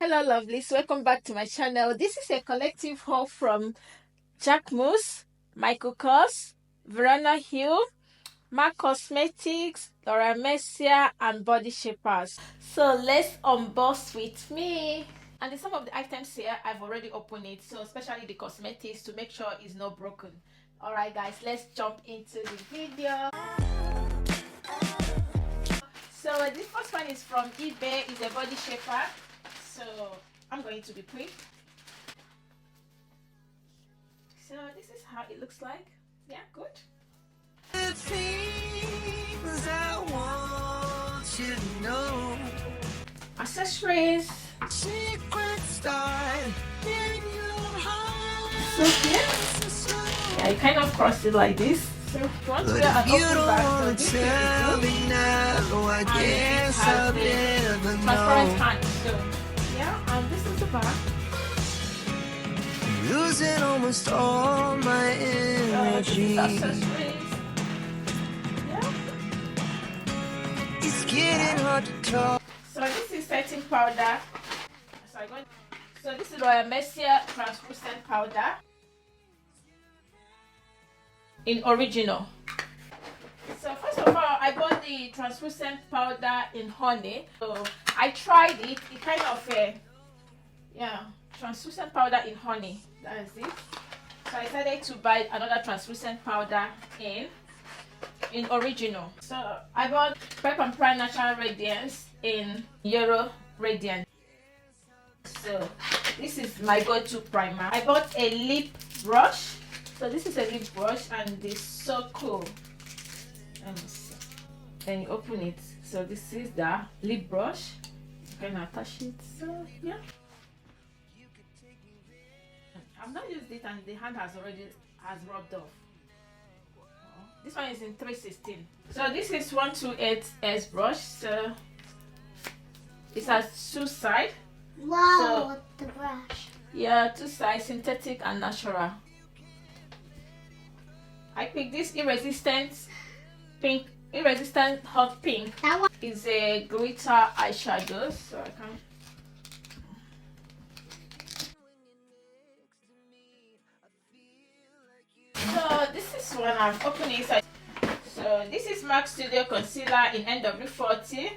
Hello lovelies, welcome back to my channel. This is a collective haul from Jacquemus, Michael Kors, Verona Hill, MAC Cosmetics, Laura Mercier and Body Shapers. So let's unbox with me. And some of the items here I've already opened it, so especially the cosmetics to make sure it's not broken. Alright guys, let's jump into the video. So this first one is from eBay. It's a body shaper, so I'm going to be quick. So this is how it looks like. Yeah, good. The things I want you to know. Accessories. Secret style in your heart. So yeah. Yeah, you kind of cross it like this. So if you want to get an open back, so this is I guess I'll never know. Transparent hand. So yeah, and this is the back. Losing almost all my energy. Accessories. Yeah. It's getting hard to talk. So this is setting powder. So this is Royal Mercier translucent powder in original. So first of all, I bought the translucent powder in honey. So I tried it. It kind of yeah, translucent powder in honey. That is it. So I decided to buy another translucent powder in original. So I bought Prep and Prime Natural Radiance in Euro Radiant. So this is my go-to primer. I bought a lip brush. So this is a lip brush and it's so cool. Let me see. Then you open it. So this is the lip brush. You can attach it. So yeah. I've not used it and the hand has rubbed off. This one is in 316. So this is 128S brush. So it has two sides. Wow, so, the brush. Yeah, two sides, synthetic and natural. I picked this Irresistant pink, Irresistant hot pink. That one is a glitter eyeshadow, so I can. So this is one I've opened it. So this is MAC Studio Concealer in NW40.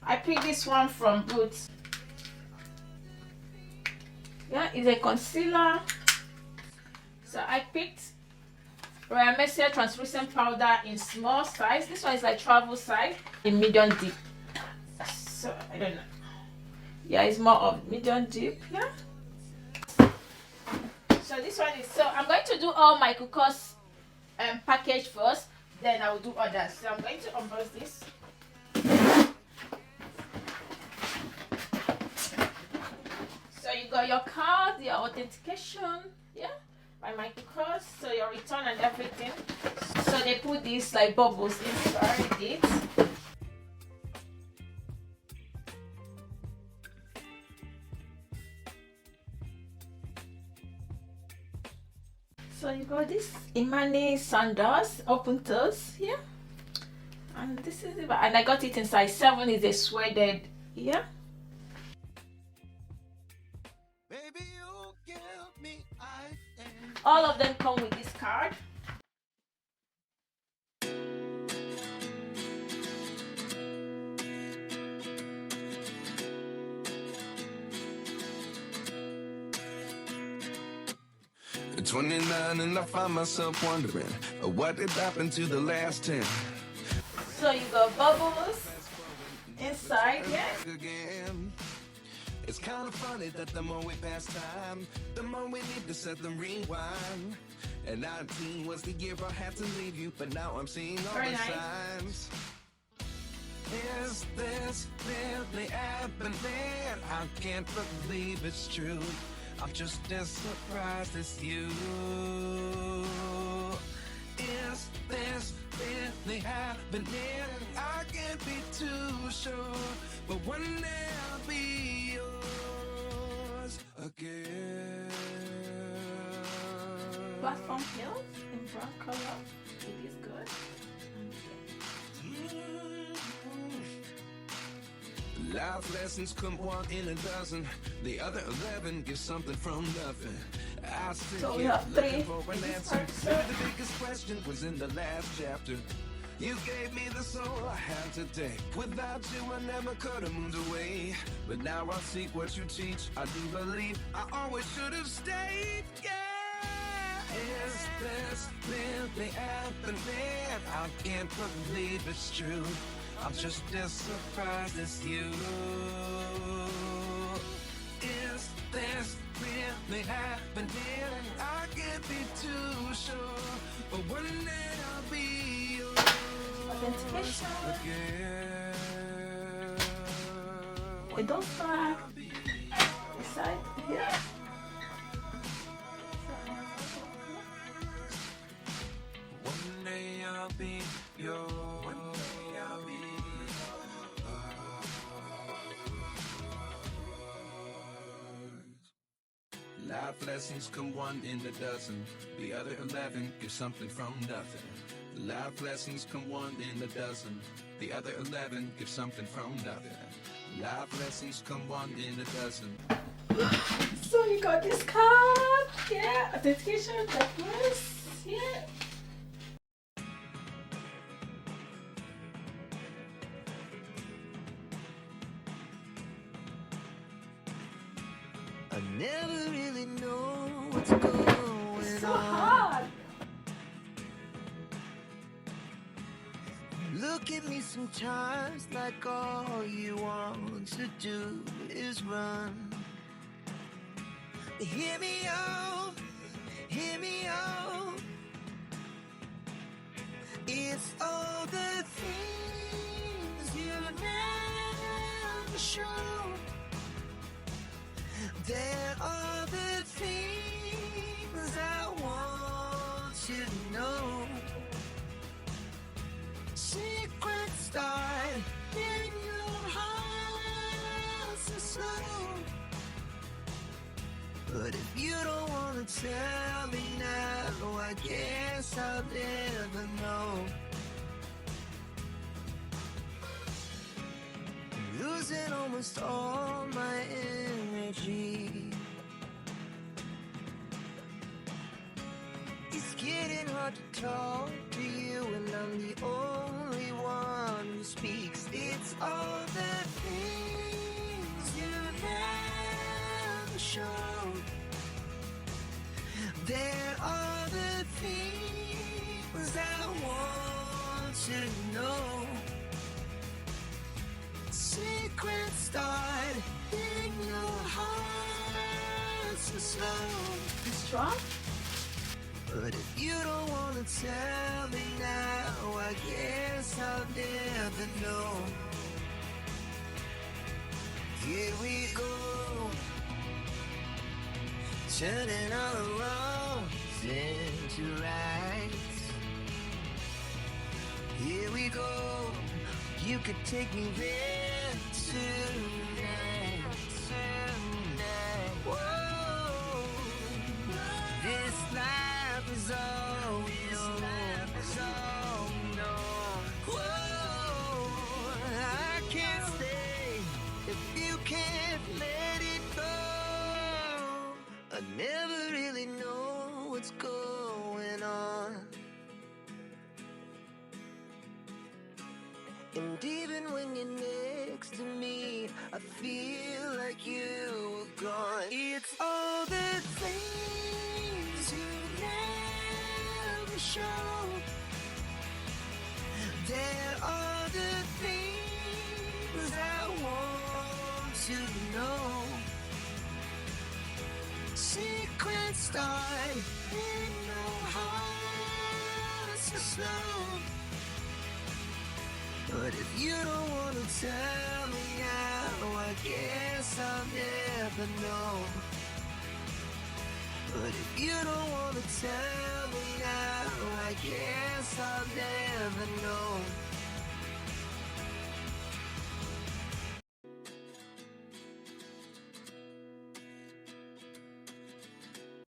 I picked this one from Boots. Yeah, it's a concealer. So I picked Royal Mercier translucent powder in small size. This one is like travel size in medium deep. So I don't know. Yeah, it's more of medium deep. Yeah. So this one is, so I'm going to do all my Kors package first, then I will do others. So I'm going to unbox this. So you got your card, your authentication, yeah, by Michael Kors, so your return and everything. So they put these like bubbles inside it. So you got this Imani sandals, open toes, yeah. And this is it, and I got it in size 7. Is a suede, yeah. All of them come with this card. At 29 and I find myself wondering what did happen to the last 10. So you got bubbles inside, yes. It's kind of funny that the more we pass time, the more we need to set them rewind. And 19 was the year I had to leave you, but now I'm seeing all the signs. Is this really happening? I can't believe it's true. I'm just as surprised as you. Is this really happening? I can't be too sure, but one day I'll be yours again. Platform heels in brown color. It is good. Life lessons come one in a dozen. The other 11 give something from nothing. I still So we keep have looking 3 for an in this answer. part, Maybe sir. the biggest question was in the last chapter. You gave me the soul I have today. Without you, I never could have moved away. But now I seek what you teach. I do believe I always should have stayed. Yeah. Is this really happening? I can't believe it's true. I'm just as surprised as you. Is this really happening? I can't be too sure, but one day I'll be yours Authentication. again. It don't start inside here. One day I'll be yours. One day I'll be yours. Life lessons come one in a dozen. The other 11 give something from nothing. Life lessons come one in a dozen. The other 11 give something from nothing. Life lessons come one in a dozen. So you got this card. Yeah. Authentication. Jacquemus. Yeah. I never really know what's going So on. hard. Look at me sometimes like all you want to do is run. Hear me out, hear me out. It's all the things you never show. There are the things I want you to know. Secrets start in your heart so slow. But if you don't wanna tell me now, I guess I'll never know. I'm losing almost all my energy. It's getting hard to talk to you when I'm the only one who speaks. It's all the things you never show. There are the things I want you to know. Secrets start in your heart so slow. Strong. But if you don't wanna tell me now, I guess I'll never know. Here we go, turning all the wrongs into rights. Here we go, you could take me there tonight, tonight. Whoa, this life is all we know, is all we know. Whoa, I can't stay if you can't let it go. I never really know what's going on. And even when you're next to me, I feel like you were gone. It's all the things you never show. There are the things I want to know. Secrets start in your heart so slow. But if you don't wanna tell me now, I guess I'll never know. But if you don't wanna tell me now, I guess I'll never know.